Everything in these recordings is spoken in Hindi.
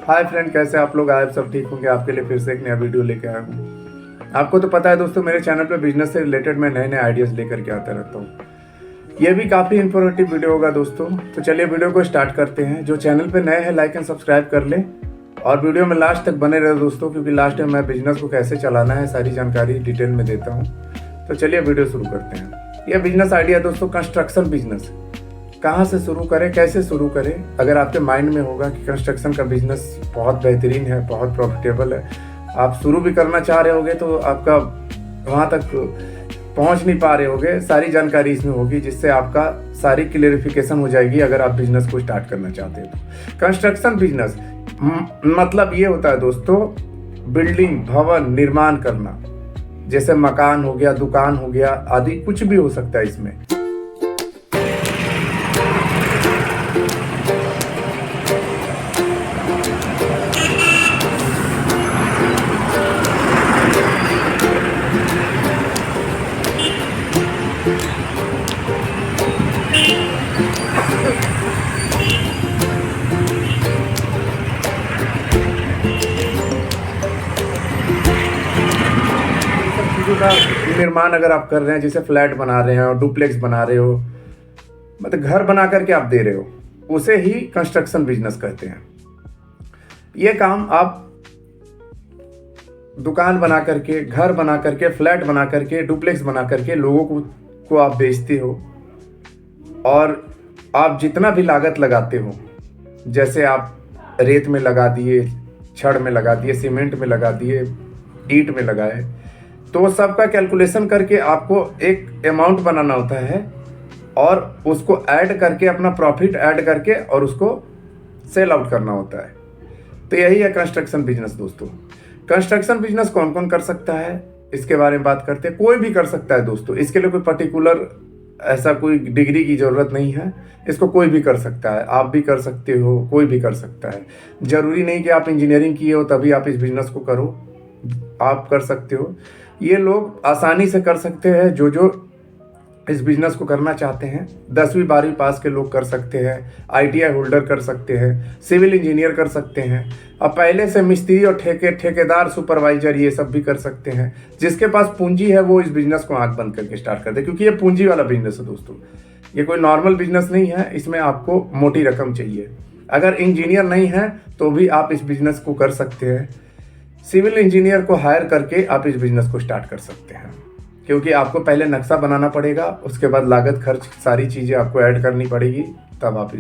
हाय फ्रेंड, कैसे आप लोग? आए सब ठीक होंगे। आपके लिए फिर से एक नया वीडियो लेके आया हूँ। आपको तो पता है दोस्तों, मेरे चैनल पे बिजनेस से रिलेटेड मैं नए नए आइडियाज़ लेकर के आता रहता हूँ। ये भी काफ़ी इन्फॉर्मेटिव वीडियो होगा दोस्तों। तो चलिए वीडियो को स्टार्ट करते हैं। जो चैनल पे नए हैं लाइक एंड सब्सक्राइब कर लें और वीडियो में लास्ट तक बने रहे दोस्तों, क्योंकि लास्ट में मैं बिजनेस को कैसे चलाना है सारी जानकारी डिटेल में देता हूँ। तो चलिए वीडियो शुरू करते हैं। यह बिजनेस आइडिया दोस्तों, कंस्ट्रक्शन बिजनेस कहाँ से शुरू करें, कैसे शुरू करें। अगर आपके माइंड में होगा कि कंस्ट्रक्शन का बिजनेस बहुत बेहतरीन है, बहुत प्रॉफिटेबल है, आप शुरू भी करना चाह रहे होगे तो आपका वहाँ तक पहुँच नहीं पा रहे होगे, सारी जानकारी इसमें होगी जिससे आपका सारी क्लियरिफिकेशन हो जाएगी अगर आप बिजनेस को स्टार्ट करना चाहते हैं तो। कंस्ट्रक्शन बिजनेस मतलब ये होता है दोस्तों, बिल्डिंग भवन निर्माण करना, जैसे मकान हो गया, दुकान हो गया आदि, कुछ भी हो सकता है इसमें। चीज़ों का निर्माण अगर आप कर रहे हैं, जैसे फ्लैट बना रहे हैं और डुप्लेक्स बना रहे हो, मतलब घर बना करके आप दे रहे हो, उसे ही कंस्ट्रक्शन बिजनेस कहते हैं। ये काम आप दुकान बना करके, घर बना करके, फ्लैट बना करके, डुप्लेक्स बना करके लोगों को आप बेचते हो। और आप जितना भी लागत लगाते हो, जैसे आप रेत में लगा दिए, छड़ में लगा दिए, सीमेंट में लगा दिए, ईंट में लगाए, तो सबका कैलकुलेशन करके आपको एक अमाउंट बनाना होता है और उसको ऐड करके, अपना प्रॉफिट ऐड करके और उसको सेल आउट करना होता है। तो यही है कंस्ट्रक्शन बिजनेस दोस्तों। कंस्ट्रक्शन बिजनेस कौन कौन कर सकता है इसके बारे में बात करते हैं। कोई भी कर सकता है दोस्तों, इसके लिए कोई पर्टिकुलर ऐसा कोई डिग्री की ज़रूरत नहीं है। इसको कोई भी कर सकता है, आप भी कर सकते हो, कोई भी कर सकता है। ज़रूरी नहीं कि आप इंजीनियरिंग किए हो तभी आप इस बिज़नेस को करो, आप कर सकते हो। ये लोग आसानी से कर सकते हैं जो इस बिज़नेस को करना चाहते हैं। 10वीं 12वीं पास के लोग कर सकते हैं, ITI होल्डर कर सकते हैं, सिविल इंजीनियर कर सकते हैं, और पहले से मिस्त्री और ठेकेदार, सुपरवाइजर, ये सब भी कर सकते हैं। जिसके पास पूंजी है वो इस बिज़नेस को आंख बंद करके स्टार्ट कर दे, क्योंकि ये पूंजी वाला बिजनेस है दोस्तों। ये कोई नॉर्मल बिजनेस नहीं है, इसमें आपको मोटी रकम चाहिए। अगर इंजीनियर नहीं है तो भी आप इस बिज़नेस को कर सकते हैं। सिविल इंजीनियर को हायर करके आप इस बिज़नेस को स्टार्ट कर सकते हैं, क्योंकि आपको पहले नक्शा बनाना पड़ेगा, उसके बाद लागत खर्च सारी चीज़ें आपको ऐड करनी पड़ेगी, तब आप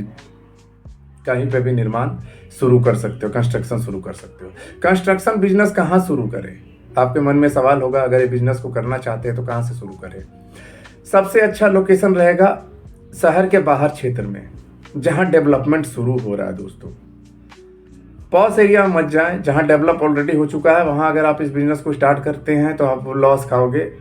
कहीं पे भी निर्माण शुरू कर सकते हो, कंस्ट्रक्शन शुरू कर सकते हो। कंस्ट्रक्शन बिजनेस कहाँ शुरू करें, आपके मन में सवाल होगा। अगर ये बिजनेस को करना चाहते हैं तो कहाँ से शुरू करें? सबसे अच्छा लोकेशन रहेगा शहर के बाहर क्षेत्र में, जहाँ डेवलपमेंट शुरू हो रहा है दोस्तों। पॉश एरिया में मत जाएं, जहाँ डेवलप ऑलरेडी हो चुका है। वहाँ अगर आप इस बिजनेस को स्टार्ट करते हैं तो आप लॉस खाओगे।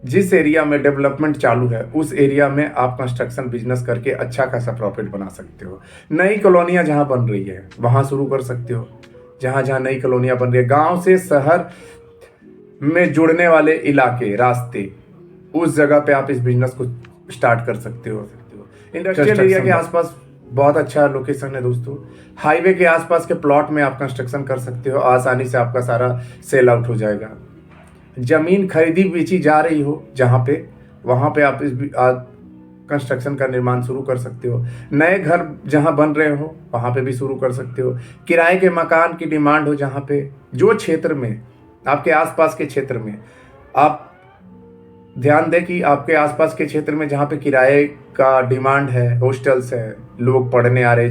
जिस एरिया में डेवलपमेंट चालू है उस एरिया में आप कंस्ट्रक्शन बिजनेस करके अच्छा खासा प्रॉफिट बना सकते हो। नई कॉलोनियाँ जहाँ बन रही है वहाँ शुरू कर सकते हो। जहाँ जहाँ नई कॉलोनियाँ बन रही है, गांव से शहर में जुड़ने वाले इलाके, रास्ते, उस जगह पे आप इस बिजनेस को स्टार्ट कर सकते हो। इंडस्ट्रियल एरिया के आसपास बहुत अच्छा लोकेशन है दोस्तों। हाईवे के आसपास के प्लॉट में आप कंस्ट्रक्शन कर सकते हो, आसानी से आपका सारा सेल आउट हो जाएगा। जमीन खरीदी बेची जा रही हो जहाँ पे, वहाँ पे आप इस कंस्ट्रक्शन का निर्माण शुरू कर सकते हो। नए घर जहाँ बन रहे हो वहाँ पे भी शुरू कर सकते हो। किराए के मकान की डिमांड हो जहाँ पे, जो क्षेत्र में, आपके आसपास के क्षेत्र में, आप ध्यान दें कि आपके आसपास के क्षेत्र में जहाँ पे किराए का डिमांड है, हॉस्टल्स है, लोग पढ़ने आ रहे,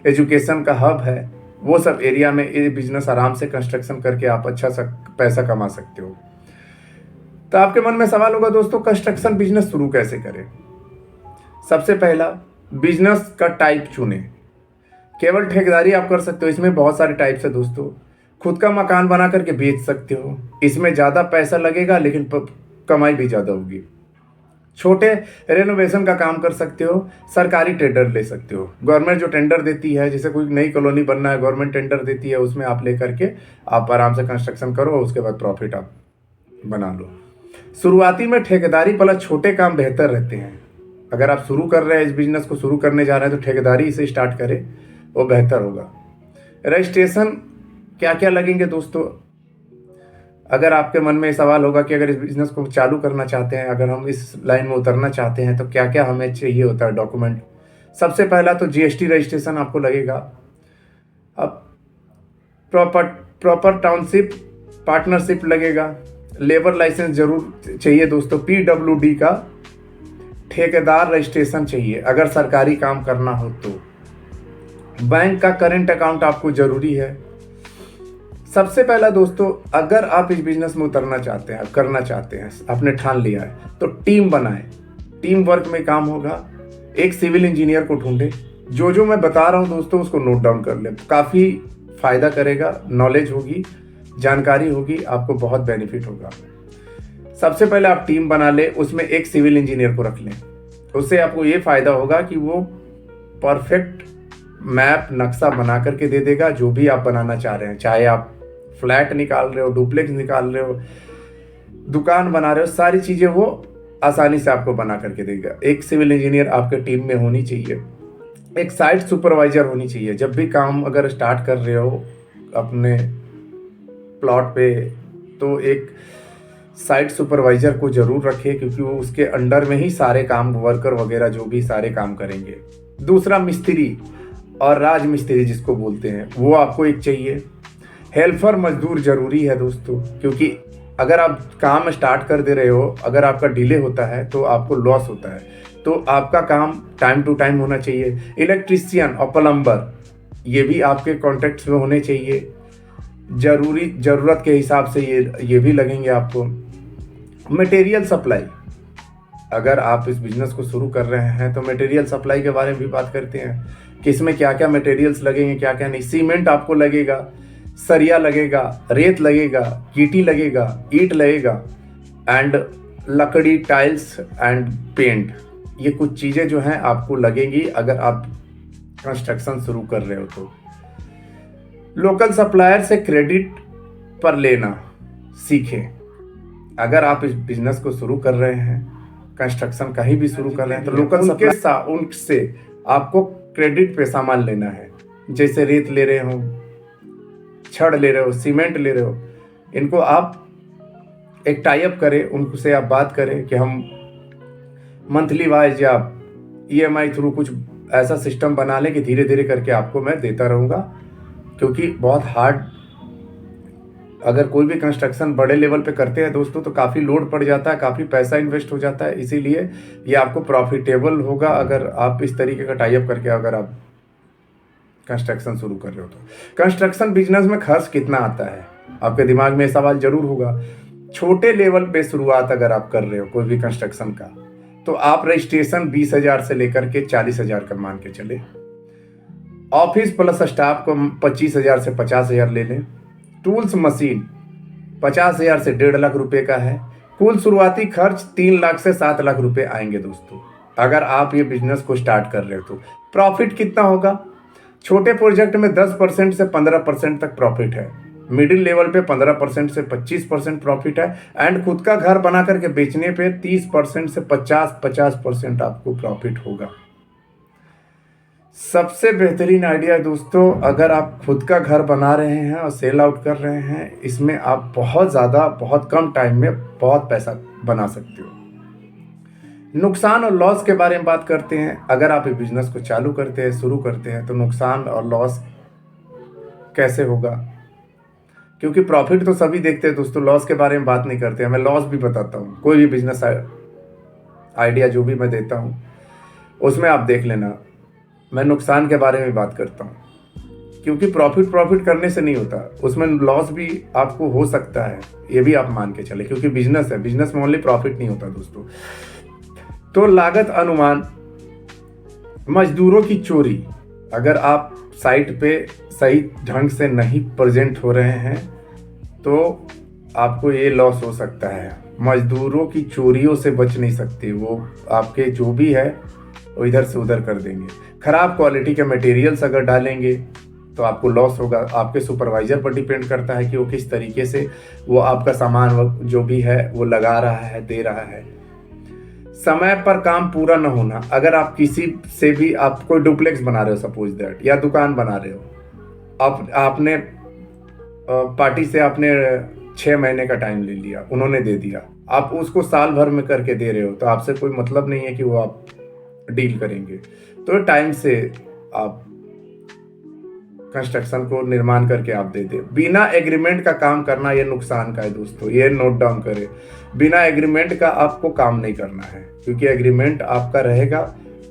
एजुकेशन का हब है, वो सब एरिया में ये बिजनेस आराम से कंस्ट्रक्शन करके आप अच्छा सा पैसा कमा सकते हो। तो आपके मन में सवाल होगा दोस्तों, कंस्ट्रक्शन बिजनेस शुरू कैसे करें? सबसे पहला, बिजनेस का टाइप चुनें। केवल ठेकेदारी आप कर सकते हो, इसमें बहुत सारे टाइप्स है दोस्तों। खुद का मकान बना करके बेच सकते हो, इसमें ज़्यादा पैसा लगेगा लेकिन कमाई भी ज़्यादा होगी। छोटे रेनोवेशन का काम कर सकते हो, सरकारी टेंडर ले सकते हो। गवर्नमेंट जो टेंडर देती है, जैसे कोई नई कॉलोनी बनना है, गवर्नमेंट टेंडर देती है, उसमें आप ले करके आप आराम से कंस्ट्रक्शन करो, उसके बाद प्रॉफिट आप बना लो। शुरुआती में ठेकेदारी प्लस छोटे काम बेहतर रहते हैं। अगर आप शुरू कर रहे हैं, इस बिजनेस को शुरू करने जा रहे हैं, तो ठेकेदारी से स्टार्ट करें, वो बेहतर होगा। रजिस्ट्रेशन क्या क्या लगेंगे दोस्तों? अगर आपके मन में सवाल होगा कि अगर इस बिजनेस को चालू करना चाहते हैं, अगर हम इस लाइन में उतरना चाहते हैं, तो क्या क्या हमें चाहिए होता है डॉक्यूमेंट? सबसे पहला तो जीएसटी रजिस्ट्रेशन आपको लगेगा। अब प्रॉपर प्रॉपर टाउनशिप पार्टनरशिप लगेगा। लेबर लाइसेंस जरूर चाहिए दोस्तों। पीडब्ल्यूडी का ठेकेदार रजिस्ट्रेशन चाहिए अगर सरकारी काम करना हो तो। बैंक का करेंट अकाउंट आपको जरूरी है। सबसे पहला दोस्तों, अगर आप इस बिजनेस में उतरना चाहते हैं, करना चाहते हैं, आपने ठान लिया है, तो टीम बनाएं। टीम वर्क में काम होगा। एक सिविल इंजीनियर को ढूंढे। जो मैं बता रहा हूं दोस्तों उसको नोट डाउन कर ले, काफ़ी फायदा करेगा। नॉलेज होगी, जानकारी होगी, आपको बहुत बेनिफिट होगा। सबसे पहले आप टीम बना ले, उसमें एक सिविल इंजीनियर को रख लें। उससे आपको ये फायदा होगा कि वो परफेक्ट मैप नक्शा बना करके दे देगा जो भी आप बनाना चाह रहे हैं। चाहे आप फ्लैट निकाल रहे हो, डुप्लेक्स निकाल रहे हो, दुकान बना रहे हो, सारी चीज़ें वो आसानी से आपको बना करके देगा। एक सिविल इंजीनियर आपके टीम में होनी चाहिए। एक साइट सुपरवाइजर होनी चाहिए। जब भी काम अगर स्टार्ट कर रहे हो अपने प्लॉट पे, तो एक साइट सुपरवाइजर को जरूर रखें, क्योंकि वो उसके अंडर में ही सारे काम, वर्कर वगैरह जो भी सारे काम करेंगे। दूसरा, मिस्त्री और राज मिस्त्री जिसको बोलते हैं, वो आपको एक चाहिए। हेल्पर मजदूर जरूरी है दोस्तों, क्योंकि अगर आप काम स्टार्ट कर दे रहे हो, अगर आपका डिले होता है तो आपको लॉस होता है। तो आपका काम टाइम टू टाइम होना चाहिए। इलेक्ट्रीशियन और प्लम्बर, ये भी आपके कॉन्ट्रैक्ट्स में होने चाहिए। ज़रूरत के हिसाब से ये भी लगेंगे आपको। मटेरियल सप्लाई, अगर आप इस बिजनेस को शुरू कर रहे हैं तो मटेरियल सप्लाई के बारे में भी बात करते हैं कि इसमें क्या क्या मटेरियल्स लगेंगे, क्या क्या नहीं। सीमेंट आपको लगेगा, सरिया लगेगा, रेत लगेगा, गिट्टी लगेगा, ईंट लगेगा, एंड लकड़ी, टाइल्स एंड पेंट। ये कुछ चीज़ें जो हैं आपको लगेंगी अगर आप कंस्ट्रक्शन शुरू कर रहे हो तो। लोकल सप्लायर से क्रेडिट पर लेना सीखें। अगर आप इस बिजनेस को शुरू कर रहे हैं, कंस्ट्रक्शन कहीं भी शुरू कर रहे हैं, तो लोकल सप्लायर उनसे आपको क्रेडिट पे सामान लेना है। जैसे रेत ले रहे हो, छड़ ले रहे हो, सीमेंट ले रहे हो, इनको आप एक टाई अप करें, उनसे आप बात करें कि हम मंथली वाइज या ईएमआई थ्रू कुछ ऐसा सिस्टम बना लें कि धीरे धीरे करके आपको मैं देता रहूँगा। क्योंकि बहुत हार्ड, अगर कोई भी कंस्ट्रक्शन बड़े लेवल पे करते हैं दोस्तों, तो काफ़ी लोड पड़ जाता है, काफ़ी पैसा इन्वेस्ट हो जाता है। इसीलिए ये आपको प्रॉफिटेबल होगा अगर आप इस तरीके का टाई अप करके अगर आप कंस्ट्रक्शन शुरू कर रहे हो तो। कंस्ट्रक्शन बिजनेस में खर्च कितना आता है, आपके दिमाग में सवाल जरूर होगा। छोटे लेवल पे शुरुआत अगर आप कर रहे हो कोई भी कंस्ट्रक्शन का, तो आप रजिस्ट्रेशन 20,000 से लेकर के 40,000 का मान के चले। ऑफिस प्लस स्टाफ को 25,000 से 50,000 ले लें। टूल्स मशीन 50,000 से 1.5 लाख रुपए का है। कुल शुरुआती खर्च 3 लाख से 7 लाख रुपए आएंगे दोस्तों, अगर आप ये बिजनेस को स्टार्ट कर रहे हो तो। प्रॉफिट कितना होगा? छोटे प्रोजेक्ट में 10% से 15% तक प्रॉफिट है। मिडिल लेवल पे 15% से 25% प्रॉफिट है। एंड खुद का घर बना करके बेचने पे 30% से 50% आपको प्रॉफिट होगा। सबसे बेहतरीन आइडिया है दोस्तों, अगर आप खुद का घर बना रहे हैं और सेल आउट कर रहे हैं, इसमें आप बहुत ज़्यादा, बहुत कम टाइम में बहुत पैसा बना सकते हो। नुकसान और लॉस के बारे में बात करते हैं। अगर आप इस बिजनेस को चालू करते हैं, शुरू करते हैं, तो नुकसान और लॉस कैसे होगा? क्योंकि प्रॉफिट तो सभी देखते हैं दोस्तों, लॉस के बारे में बात नहीं करते हैं। मैं लॉस भी बताता हूँ। कोई भी बिजनेस आइडिया जो भी मैं देता हूँ उसमें आप देख लेना, मैं नुकसान के बारे में बात करता हूँ। क्योंकि प्रॉफिट करने से नहीं होता, उसमें लॉस भी आपको हो सकता है, ये भी आप मान के चले। क्योंकि बिजनेस है, बिजनेस में ओनली प्रॉफिट नहीं होता दोस्तों। तो लागत अनुमान, मजदूरों की चोरी, अगर आप साइट पे सही ढंग से नहीं प्रेजेंट हो रहे हैं तो आपको ये लॉस हो सकता है। मजदूरों की चोरियों से बच नहीं सकते, वो आपके जो भी है वो इधर से उधर कर देंगे। खराब क्वालिटी के मटेरियल्स अगर डालेंगे तो आपको लॉस होगा। आपके सुपरवाइजर पर डिपेंड करता है कि वो किस तरीके से वो आपका सामान जो भी है वो लगा रहा है, दे रहा है। समय पर काम पूरा न होना, अगर आप किसी से भी, आप कोई डुप्लेक्स बना रहे हो सपोज दैट, या दुकान बना रहे हो, आपने पार्टी से आपने 6 महीने का टाइम ले लिया, उन्होंने दे दिया, आप उसको साल भर में करके दे रहे हो, तो आपसे कोई मतलब नहीं है कि वो आप डील करेंगे। तो टाइम से आप कंस्ट्रक्शन को निर्माण करके आप दे दे। बिना एग्रीमेंट का काम करना ये नुकसान का है दोस्तों, ये नोट डाउन करें। बिना एग्रीमेंट का आपको काम नहीं करना है, क्योंकि एग्रीमेंट आपका रहेगा,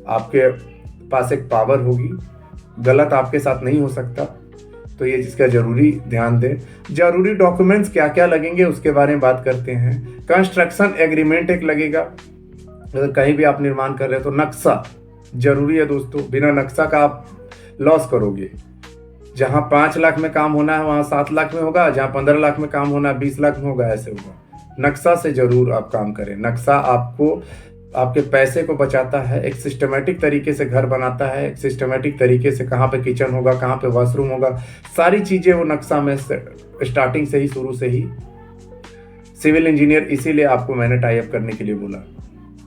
आपके पास एक पावर होगी, गलत आपके साथ नहीं हो सकता। तो ये चीज़ का जरूरी ध्यान दें। जरूरी डॉक्यूमेंट्स क्या क्या लगेंगे उसके बारे में बात करते हैं। कंस्ट्रक्शन एग्रीमेंट एक लगेगा, अगर कहीं भी आप निर्माण कर रहे हो तो नक्शा जरूरी है दोस्तों। बिना नक्शा का आप लॉस करोगे। जहाँ 5 लाख में काम होना है वहाँ 7 लाख में होगा, जहाँ 15 लाख में काम होना है 20 लाख में होगा, ऐसे होगा। नक्शा से जरूर आप काम करें। नक्शा आपको आपके पैसे को बचाता है, एक सिस्टमेटिक तरीके से घर बनाता है, एक सिस्टमेटिक तरीके से कहाँ पे किचन होगा, कहाँ पे वॉशरूम होगा, सारी चीज़ें वो नक्शा में स्टार्टिंग से ही, शुरू से ही। सिविल इंजीनियर इसीलिए आपको मैंने टाई अप करने के लिए बोला,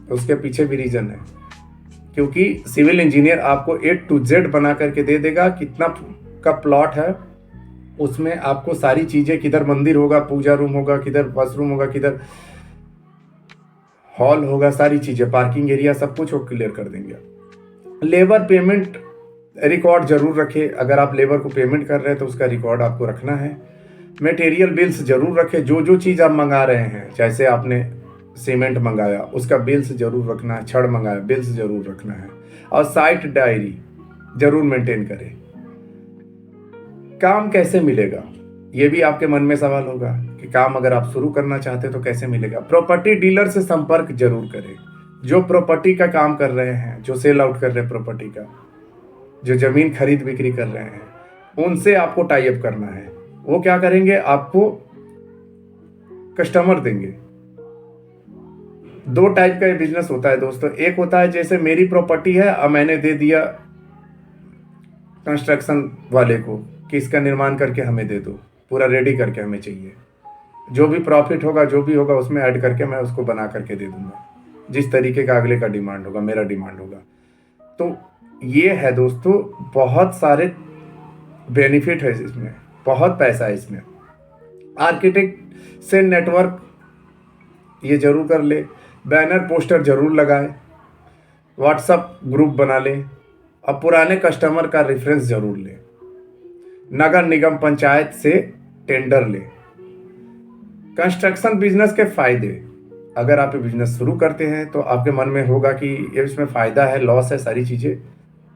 उसके पीछे भी रीज़न है, क्योंकि सिविल इंजीनियर आपको A to Z बना करके दे देगा। कितना का प्लॉट है उसमें आपको सारी चीज़ें, किधर मंदिर होगा, पूजा रूम होगा, किधर वॉशरूम होगा, किधर हॉल होगा, सारी चीज़ें, पार्किंग एरिया, सब कुछ वो क्लियर कर देंगे। लेबर पेमेंट रिकॉर्ड जरूर रखें। अगर आप लेबर को पेमेंट कर रहे हैं तो उसका रिकॉर्ड आपको रखना है। मटेरियल बिल्स जरूर रखें। जो जो चीज़ आप मंगा रहे हैं, जैसे आपने सीमेंट मंगाया उसका बिल्स जरूर रखना है, छड़ मंगाया बिल्स जरूर रखना है, और साइट डायरी जरूर मेंटेन करें। काम कैसे मिलेगा, ये भी आपके मन में सवाल होगा कि काम अगर आप शुरू करना चाहते हैं तो कैसे मिलेगा। प्रॉपर्टी डीलर से संपर्क जरूर करें। जो प्रॉपर्टी का काम कर रहे हैं, जो सेल आउट कर रहे हैं प्रॉपर्टी का, जो जमीन खरीद बिक्री कर रहे हैं, उनसे आपको टाई अप करना है। वो क्या करेंगे, आपको कस्टमर देंगे। 2 टाइप का ये बिजनेस होता है दोस्तों। एक होता है जैसे मेरी प्रॉपर्टी है और मैंने दे दिया कंस्ट्रक्शन वाले को कि इसका निर्माण करके हमें दे दो, पूरा रेडी करके हमें चाहिए, जो भी प्रॉफिट होगा, जो भी होगा उसमें ऐड करके मैं उसको बना करके दे दूंगा, जिस तरीके का अगले का डिमांड होगा, मेरा डिमांड होगा। तो ये है दोस्तों, बहुत सारे बेनिफिट है इसमें, बहुत पैसा है इसमें। आर्किटेक्ट से नेटवर्क ये जरूर कर ले, बैनर पोस्टर जरूर लगाए, व्हाट्सएप ग्रुप बना ले, और पुराने कस्टमर का रेफरेंस जरूर ले। नगर निगम पंचायत से टेंडर ले। कंस्ट्रक्शन बिजनेस के फायदे, अगर आप ये बिजनेस शुरू करते हैं तो आपके मन में होगा कि ये इसमें फ़ायदा है, लॉस है, सारी चीज़ें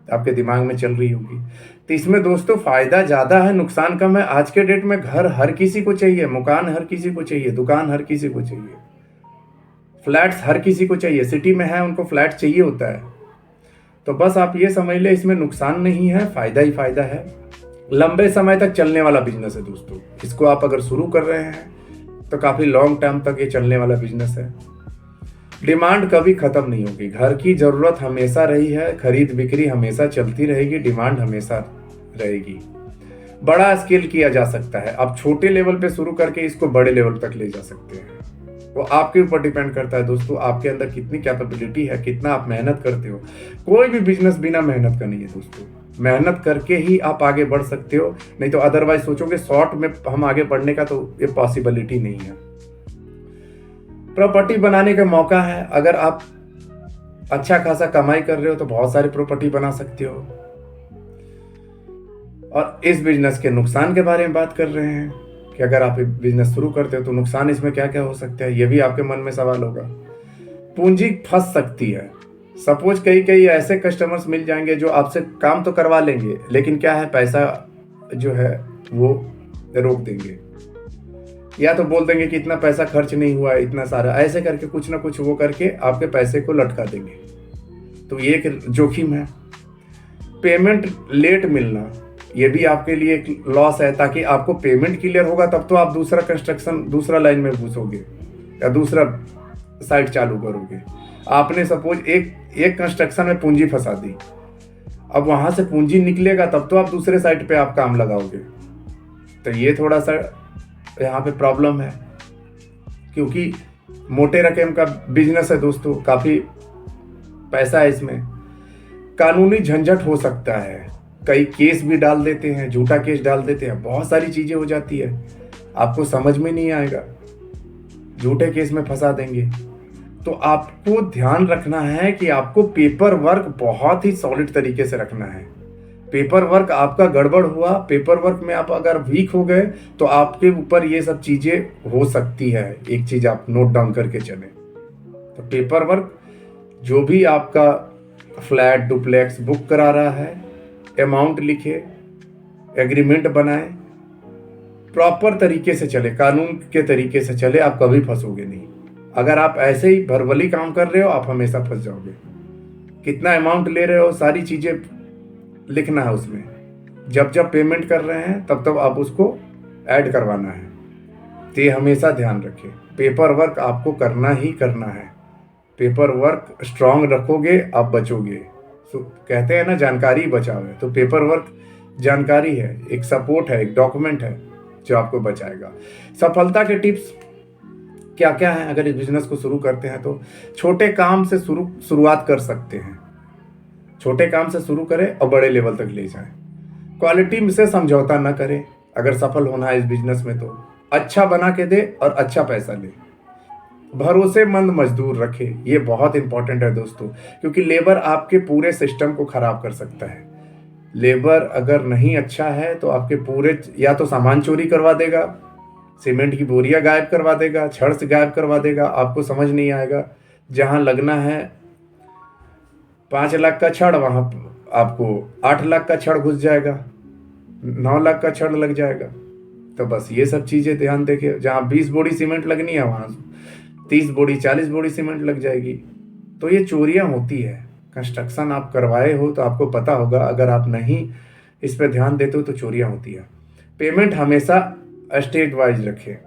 आपके दिमाग में चल रही होगी। तो इसमें दोस्तों फ़ायदा ज़्यादा है, नुकसान कम है। आज के डेट में घर हर किसी को चाहिए, मकान हर किसी को चाहिए, दुकान हर किसी को चाहिए, फ्लैट्स हर किसी को चाहिए। सिटी में है उनको फ्लैट चाहिए होता है। तो बस आप ये समझ ले, इसमें नुकसान नहीं है, फ़ायदा ही फ़ायदा है। लंबे समय तक चलने वाला बिजनेस है दोस्तों। इसको आप अगर शुरू कर रहे हैं तो काफ़ी लॉन्ग टर्म तक ये चलने वाला बिजनेस है। डिमांड कभी ख़त्म नहीं होगी। घर की ज़रूरत हमेशा रही है, खरीद बिक्री हमेशा चलती रहेगी, डिमांड हमेशा रहेगी। बड़ा स्केल किया जा सकता है। आप छोटे लेवल पे शुरू करके इसको बड़े लेवल तक ले जा सकते हैं। वो आपके ऊपर डिपेंड करता है दोस्तों, आपके अंदर कितनी कैपेबिलिटी है, कितना आप मेहनत करते हो। कोई भी बिजनेस बिना मेहनत का नहीं है दोस्तों। मेहनत करके ही आप आगे बढ़ सकते हो, नहीं तो अदरवाइज सोचोगे शॉर्ट में हम आगे बढ़ने का, तो ये पॉसिबिलिटी नहीं है। प्रॉपर्टी बनाने का मौका है। अगर आप अच्छा खासा कमाई कर रहे हो तो बहुत सारी प्रॉपर्टी बना सकते हो। और इस बिजनेस के नुकसान के बारे में बात कर रहे हैं कि अगर आप बिजनेस शुरू करते हो तो नुकसान इसमें क्या क्या हो सकता है, ये भी आपके मन में सवाल होगा। पूंजी फंस सकती है। सपोज कई ऐसे कस्टमर्स मिल जाएंगे जो आपसे काम तो करवा लेंगे, लेकिन क्या है, पैसा जो है वो रोक देंगे, या तो बोल देंगे कि इतना पैसा खर्च नहीं हुआ, इतना सारा, ऐसे करके कुछ ना कुछ वो करके आपके पैसे को लटका देंगे। तो ये एक जोखिम है। पेमेंट लेट मिलना, ये भी आपके लिए एक लॉस है। ताकि आपको पेमेंट क्लियर होगा तब तो आप दूसरा कंस्ट्रक्शन, दूसरा लाइन में घुसोगे या दूसरा साइट चालू करोगे। आपने सपोज एक कंस्ट्रक्शन में पूंजी फंसा दी, अब वहां से पूंजी निकलेगा तब तो आप दूसरे साइट पे आप काम लगाओगे। तो ये थोड़ा सा यहाँ पे प्रॉब्लम है, क्योंकि मोटे रकम का बिजनेस है दोस्तों, काफी पैसा है इसमें। कानूनी झंझट हो सकता है। कई केस भी डाल देते हैं, झूठा केस डाल देते हैं, बहुत सारी चीज़ें हो जाती है, आपको समझ में नहीं आएगा, झूठे केस में फंसा देंगे। तो आपको ध्यान रखना है कि आपको पेपर वर्क बहुत ही सॉलिड तरीके से रखना है। पेपर वर्क आपका गड़बड़ हुआ, पेपर वर्क में आप अगर वीक हो गए तो आपके ऊपर ये सब चीज़ें हो सकती है। एक चीज़ आप नोट डाउन करके चलें। तो पेपर वर्क जो भी आपका फ्लैट डुप्लेक्स बुक करा रहा है, अमाउंट लिखे, एग्रीमेंट बनाए, प्रॉपर तरीके से चले, कानून के तरीके से चले, आप कभी फंसोगे नहीं। अगर आप ऐसे ही भरवली काम कर रहे हो, आप हमेशा फंस जाओगे। कितना अमाउंट ले रहे हो, सारी चीज़ें लिखना है उसमें। जब जब पेमेंट कर रहे हैं तब तब आप उसको ऐड करवाना है। तो ये हमेशा ध्यान रखें, पेपर वर्क आपको करना ही करना है। पेपर वर्क स्ट्रांग रखोगे, आप बचोगे। तो कहते हैं ना, जानकारी बचाओ है, तो पेपर वर्क जानकारी है, एक सपोर्ट है, एक डॉक्यूमेंट है जो आपको बचाएगा। सफलता के टिप्स क्या क्या हैं अगर इस बिजनेस को शुरू करते हैं? तो छोटे काम से शुरुआत कर सकते हैं। छोटे काम से शुरू करें और बड़े लेवल तक ले जाएं। क्वालिटी से समझौता ना करें। अगर सफल होना है इस बिजनेस में तो अच्छा बना के दे और अच्छा पैसा ले। भरोसेमंद मजदूर रखे, ये बहुत इंपॉर्टेंट है दोस्तों, क्योंकि लेबर आपके पूरे सिस्टम को खराब कर सकता है। लेबर अगर नहीं अच्छा है तो आपके पूरे, या तो सामान चोरी करवा देगा, सीमेंट की बोरियां गायब करवा देगा, छड़ से गायब करवा देगा, आपको समझ नहीं आएगा। जहां लगना है 5 लाख का छड़, वहां आपको 8 लाख का छड़ घुस जाएगा, 9 लाख का छड़ लग जाएगा। तो बस ये सब चीजें ध्यान देके, जहां 20 बोरी सीमेंट लगनी है वहां 30 बोरी 40 बोरी सीमेंट लग जाएगी। तो ये चोरियां होती है। कंस्ट्रक्शन आप करवाए हो तो आपको पता होगा, अगर आप नहीं इस पर ध्यान देते हो तो चोरियां होती है। पेमेंट हमेशा स्टेट वाइज रखे,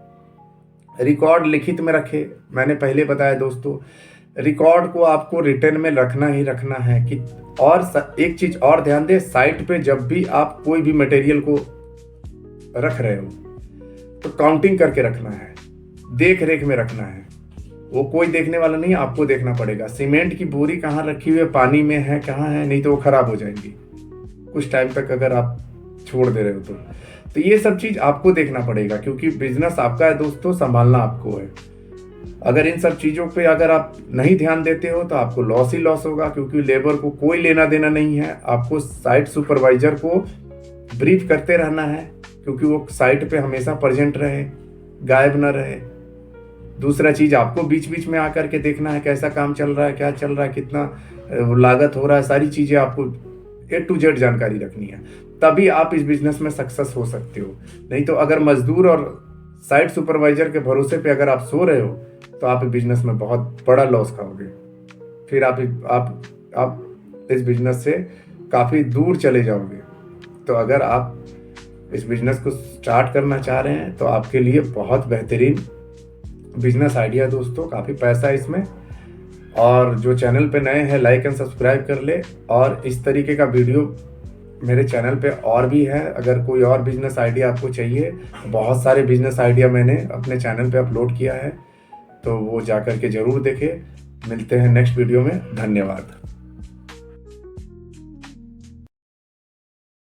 रिकॉर्ड लिखित में रखे। मैंने पहले बताया दोस्तों, रिकॉर्ड को आपको रिटर्न में रखना ही रखना है। कि और एक चीज और ध्यान दें, साइट पे जब भी आप कोई भी मटेरियल को रख रहे हो तो काउंटिंग करके रखना है, देख रेख में रखना है। वो कोई देखने वाला नहीं, आपको देखना पड़ेगा। सीमेंट की बोरी कहाँ रखी हुई है, पानी में है, कहाँ है, नहीं तो वो खराब हो जाएंगी कुछ टाइम तक अगर आप छोड़ दे रहे हो तो ये सब चीज आपको देखना पड़ेगा, क्योंकि बिजनेस आपका है दोस्तों, संभालना आपको है। अगर इन सब चीज़ों पे अगर आप नहीं ध्यान देते हो तो आपको लॉस ही लॉस होगा, क्योंकि लेबर को कोई लेना देना नहीं है। आपको साइट सुपरवाइजर को ब्रीफ करते रहना है, क्योंकि वो साइट पे हमेशा प्रेजेंट रहे, गायब ना रहे। दूसरा चीज़, आपको बीच बीच में आकर के देखना है कैसा काम चल रहा है, क्या चल रहा है, कितना लागत हो रहा है, सारी चीज़ें आपको A to Z जानकारी रखनी है। तभी आप इस बिजनेस में सक्सेस हो सकते हो। नहीं तो अगर मजदूर और साइट सुपरवाइजर के भरोसे पे अगर आप सो रहे हो तो आप इस बिजनेस में बहुत बड़ा लॉस खाओगे। फिर आप इस बिजनेस से काफ़ी दूर चले जाओगे। तो अगर आप इस बिजनेस को स्टार्ट करना चाह रहे हैं तो आपके लिए बहुत बेहतरीन बिजनेस आइडिया दोस्तों, काफ़ी पैसा है इसमें। और जो चैनल पे नए हैं, लाइक एंड सब्सक्राइब कर ले। और इस तरीके का वीडियो मेरे चैनल पे और भी है। अगर कोई और बिजनेस आइडिया आपको चाहिए, बहुत सारे बिजनेस आइडिया मैंने अपने चैनल पे अपलोड किया है, तो वो जा कर के ज़रूर देखें। मिलते हैं नेक्स्ट वीडियो में। धन्यवाद।